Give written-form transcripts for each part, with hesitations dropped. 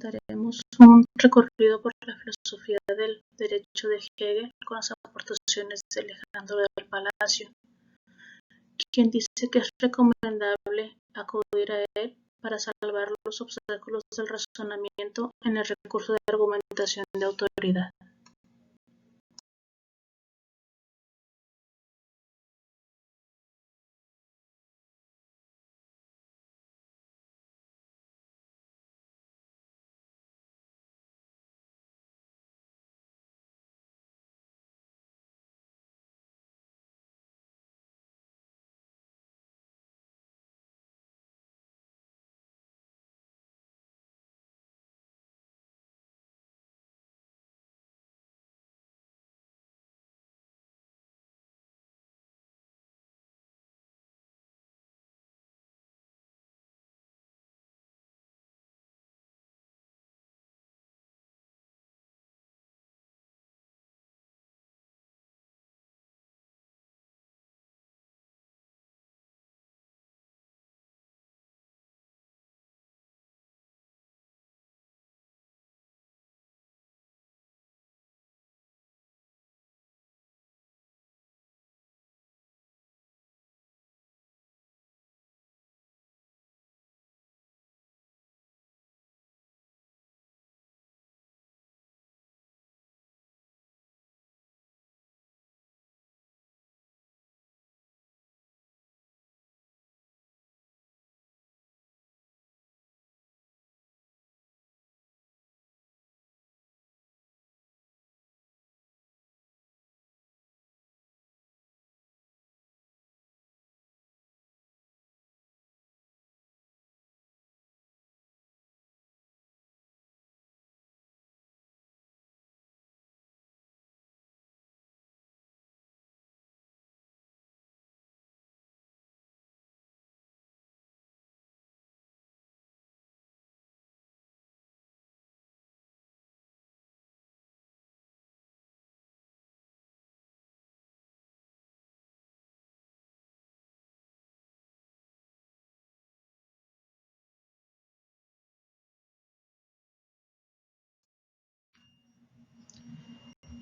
presentaremos un recorrido por la filosofía del derecho de Hegel con las aportaciones de Alejandro del Palacio, quien dice que es recomendable acudir a él para salvar los obstáculos del razonamiento en el recurso de argumentación de autoridad.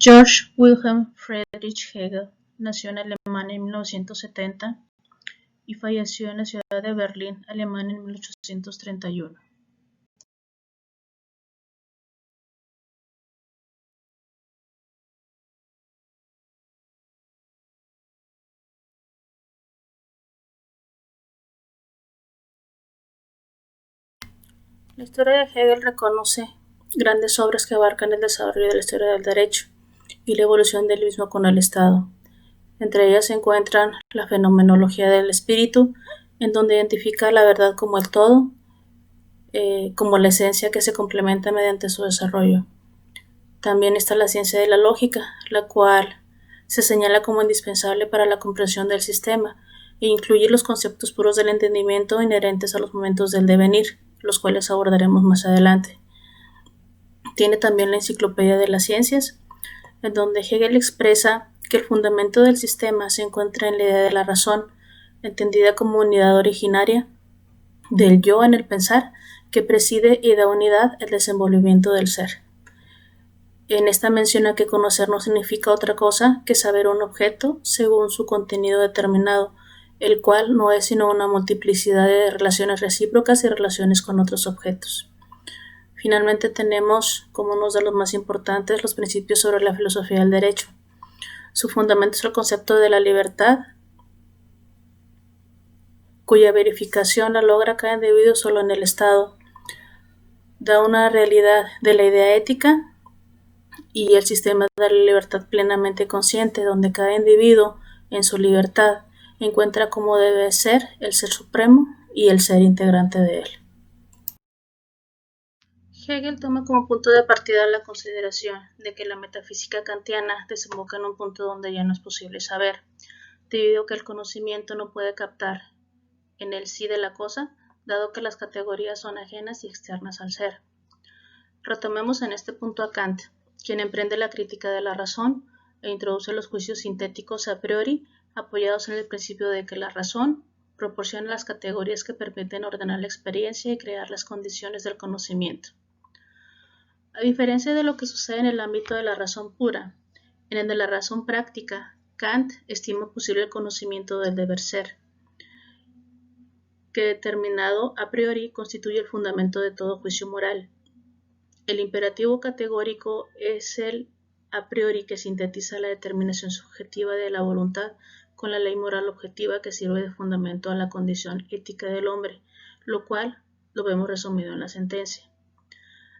Georg Wilhelm Friedrich Hegel nació en Alemania en 1970 y falleció en la ciudad de Berlín, Alemania en 1831. La historia de Hegel reconoce grandes obras que abarcan el desarrollo de la historia del derecho y la evolución del mismo con el Estado. Entre ellas se encuentran la fenomenología del espíritu, en donde identifica la verdad como el todo, como la esencia que se complementa mediante su desarrollo. También está la ciencia de la lógica, la cual se señala como indispensable para la comprensión del sistema e incluye los conceptos puros del entendimiento inherentes a los momentos del devenir, los cuales abordaremos más adelante. Tiene también la enciclopedia de las ciencias, en donde Hegel expresa que el fundamento del sistema se encuentra en la idea de la razón, entendida como unidad originaria del yo en el pensar, que preside y da unidad al desenvolvimiento del ser. En esta menciona que conocer no significa otra cosa que saber un objeto según su contenido determinado, el cual no es sino una multiplicidad de relaciones recíprocas y relaciones con otros objetos. Finalmente tenemos como uno de los más importantes los principios sobre la filosofía del derecho. Su fundamento es el concepto de la libertad, cuya verificación la logra cada individuo solo en el Estado. Da una realidad de la idea ética y el sistema da la libertad plenamente consciente, donde cada individuo, en su libertad, encuentra cómo debe ser el ser supremo y el ser integrante de él. Hegel toma como punto de partida la consideración de que la metafísica kantiana desemboca en un punto donde ya no es posible saber, debido a que el conocimiento no puede captar en el sí de la cosa, dado que las categorías son ajenas y externas al ser. Retomemos en este punto a Kant, quien emprende la crítica de la razón e introduce los juicios sintéticos a priori, apoyados en el principio de que la razón proporciona las categorías que permiten ordenar la experiencia y crear las condiciones del conocimiento. A diferencia de lo que sucede en el ámbito de la razón pura, en el de la razón práctica, Kant estima posible el conocimiento del deber ser, que determinado a priori constituye el fundamento de todo juicio moral. El imperativo categórico es el a priori que sintetiza la determinación subjetiva de la voluntad con la ley moral objetiva que sirve de fundamento a la condición ética del hombre, lo cual lo vemos resumido en la sentencia.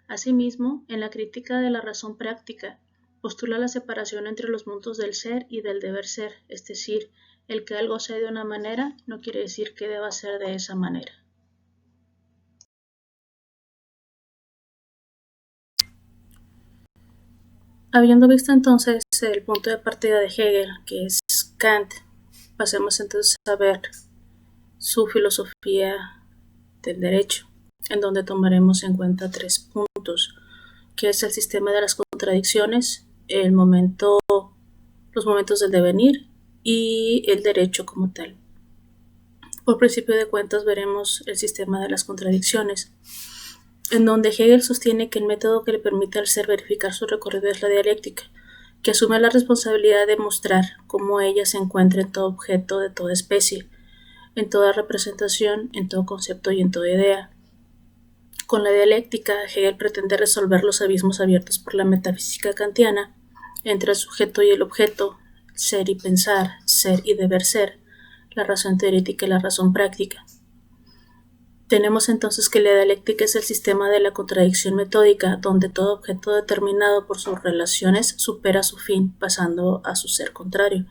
Asimismo, en la crítica de la razón práctica, postula la separación entre los mundos del ser y del deber ser, es decir, el que algo sea de una manera no quiere decir que deba ser de esa manera. Habiendo visto entonces el punto de partida de Hegel, que es Kant, pasemos entonces a ver su filosofía del derecho, en donde tomaremos en cuenta 3 puntos, que es el sistema de las contradicciones, los momentos del devenir y el derecho como tal. Por principio de cuentas veremos el sistema de las contradicciones, en donde Hegel sostiene que el método que le permite al ser verificar su recorrido es la dialéctica, que asume la responsabilidad de mostrar cómo ella se encuentra en todo objeto de toda especie, en toda representación, en todo concepto y en toda idea. Con la dialéctica, Hegel pretende resolver los abismos abiertos por la metafísica kantiana entre el sujeto y el objeto, ser y pensar, ser y deber ser, la razón teórica y la razón práctica. Tenemos entonces que la dialéctica es el sistema de la contradicción metódica, donde todo objeto determinado por sus relaciones supera su fin, pasando a su ser contrario.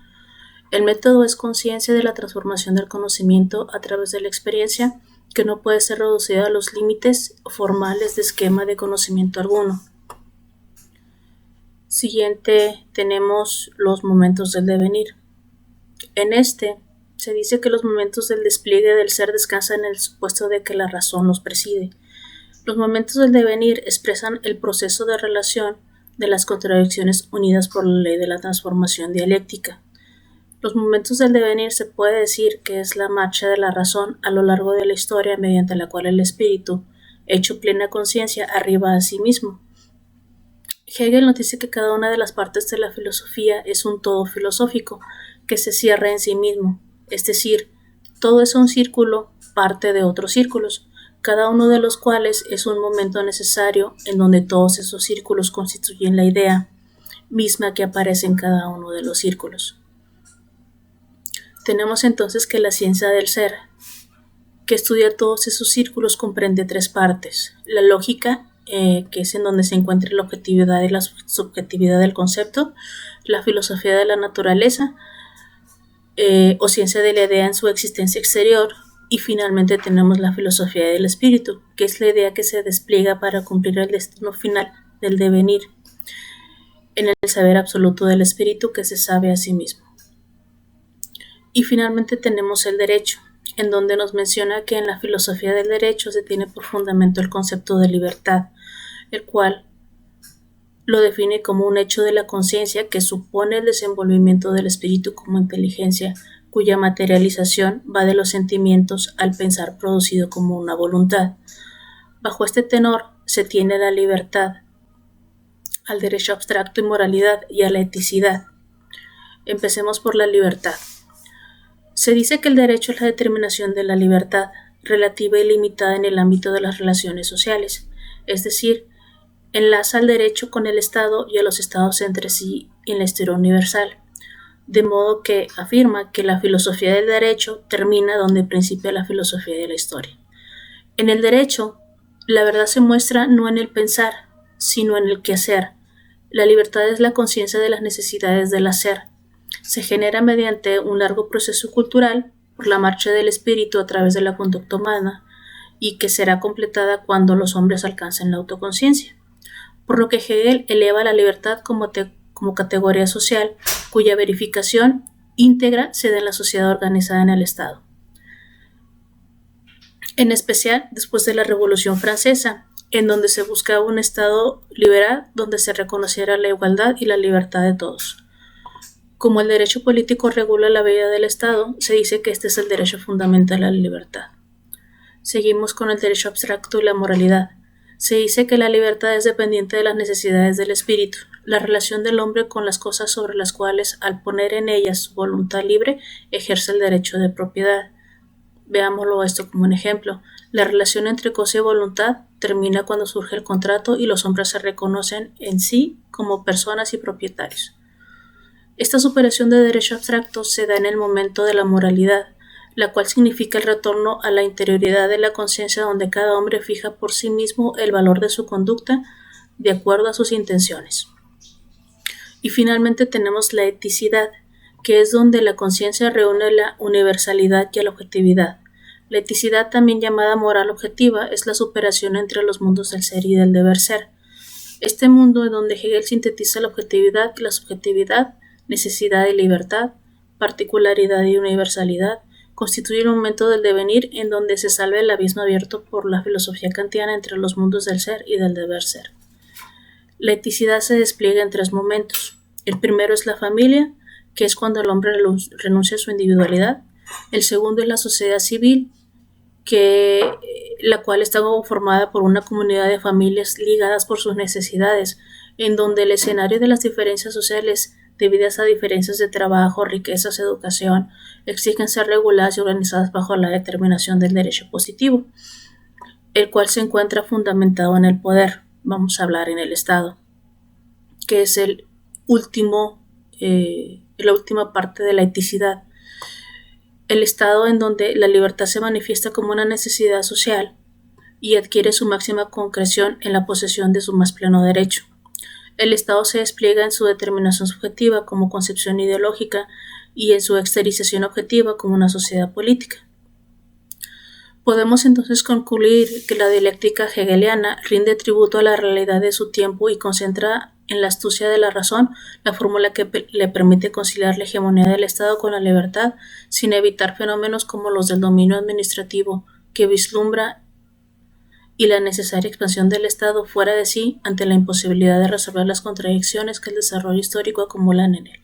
El método es conciencia de la transformación del conocimiento a través de la experiencia, que no puede ser reducida a los límites formales de esquema de conocimiento alguno. Siguiente, tenemos los momentos del devenir. En este, se dice que los momentos del despliegue del ser descansan en el supuesto de que la razón los preside. Los momentos del devenir expresan el proceso de relación de las contradicciones unidas por la ley de la transformación dialéctica. Los momentos del devenir se puede decir que es la marcha de la razón a lo largo de la historia mediante la cual el espíritu, hecho plena conciencia, arriba a sí mismo. Hegel nos dice que cada una de las partes de la filosofía es un todo filosófico que se cierra en sí mismo, es decir, todo es un círculo, parte de otros círculos, cada uno de los cuales es un momento necesario en donde todos esos círculos constituyen la idea misma que aparece en cada uno de los círculos. Tenemos entonces que la ciencia del ser, que estudia todos esos círculos, comprende 3 partes. La lógica, que es en donde se encuentra la objetividad y la subjetividad del concepto, la filosofía de la naturaleza, o ciencia de la idea en su existencia exterior, y finalmente tenemos la filosofía del espíritu, que es la idea que se despliega para cumplir el destino final del devenir, en el saber absoluto del espíritu que se sabe a sí mismo. Y finalmente tenemos el derecho, en donde nos menciona que en la filosofía del derecho se tiene por fundamento el concepto de libertad, el cual lo define como un hecho de la conciencia que supone el desenvolvimiento del espíritu como inteligencia, cuya materialización va de los sentimientos al pensar producido como una voluntad. Bajo este tenor se tiene la libertad, al derecho abstracto y moralidad y a la eticidad. Empecemos por la libertad. Se dice que el derecho es la determinación de la libertad, relativa y limitada en el ámbito de las relaciones sociales, es decir, enlaza al derecho con el Estado y a los Estados entre sí en la historia universal, de modo que afirma que la filosofía del derecho termina donde principia la filosofía de la historia. En el derecho, la verdad se muestra no en el pensar, sino en el quehacer. La libertad es la conciencia de las necesidades del hacer. Se genera mediante un largo proceso cultural por la marcha del espíritu a través de la conducta humana y que será completada cuando los hombres alcancen la autoconciencia. Por lo que Hegel eleva la libertad como categoría social cuya verificación íntegra se da en la sociedad organizada en el Estado. En especial después de la Revolución Francesa, en donde se buscaba un Estado liberal donde se reconociera la igualdad y la libertad de todos. Como el derecho político regula la vida del Estado, se dice que este es el derecho fundamental a la libertad. Seguimos con el derecho abstracto y la moralidad. Se dice que la libertad es dependiente de las necesidades del espíritu, la relación del hombre con las cosas sobre las cuales, al poner en ellas su voluntad libre, ejerce el derecho de propiedad. Veámoslo esto como un ejemplo. La relación entre cosa y voluntad termina cuando surge el contrato y los hombres se reconocen en sí como personas y propietarios. Esta superación de derecho abstracto se da en el momento de la moralidad, la cual significa el retorno a la interioridad de la conciencia donde cada hombre fija por sí mismo el valor de su conducta de acuerdo a sus intenciones. Y finalmente tenemos la eticidad, que es donde la conciencia reúne la universalidad y la objetividad. La eticidad, también llamada moral objetiva, es la superación entre los mundos del ser y del deber ser. Este mundo en donde Hegel sintetiza la objetividad y la subjetividad, necesidad y libertad, particularidad y universalidad, constituye un momento del devenir en donde se salva el abismo abierto por la filosofía kantiana entre los mundos del ser y del deber ser. La eticidad se despliega en tres momentos. El primero es la familia, que es cuando el hombre renuncia a su individualidad. El segundo es la sociedad civil, la cual está formada por una comunidad de familias ligadas por sus necesidades, en donde el escenario de las diferencias sociales debidas a diferencias de trabajo, riquezas, educación, exigen ser reguladas y organizadas bajo la determinación del derecho positivo, el cual se encuentra fundamentado en el poder. Vamos a hablar en el Estado, que es la última parte de la eticidad. El estado en donde la libertad se manifiesta como una necesidad social y adquiere su máxima concreción en la posesión de su más pleno derecho. El Estado se despliega en su determinación subjetiva como concepción ideológica y en su exteriorización objetiva como una sociedad política. Podemos entonces concluir que la dialéctica hegeliana rinde tributo a la realidad de su tiempo y concentra en la astucia de la razón la fórmula que le permite conciliar la hegemonía del Estado con la libertad, sin evitar fenómenos como los del dominio administrativo, que vislumbra, y la necesaria expansión del Estado fuera de sí ante la imposibilidad de resolver las contradicciones que el desarrollo histórico acumulan en él.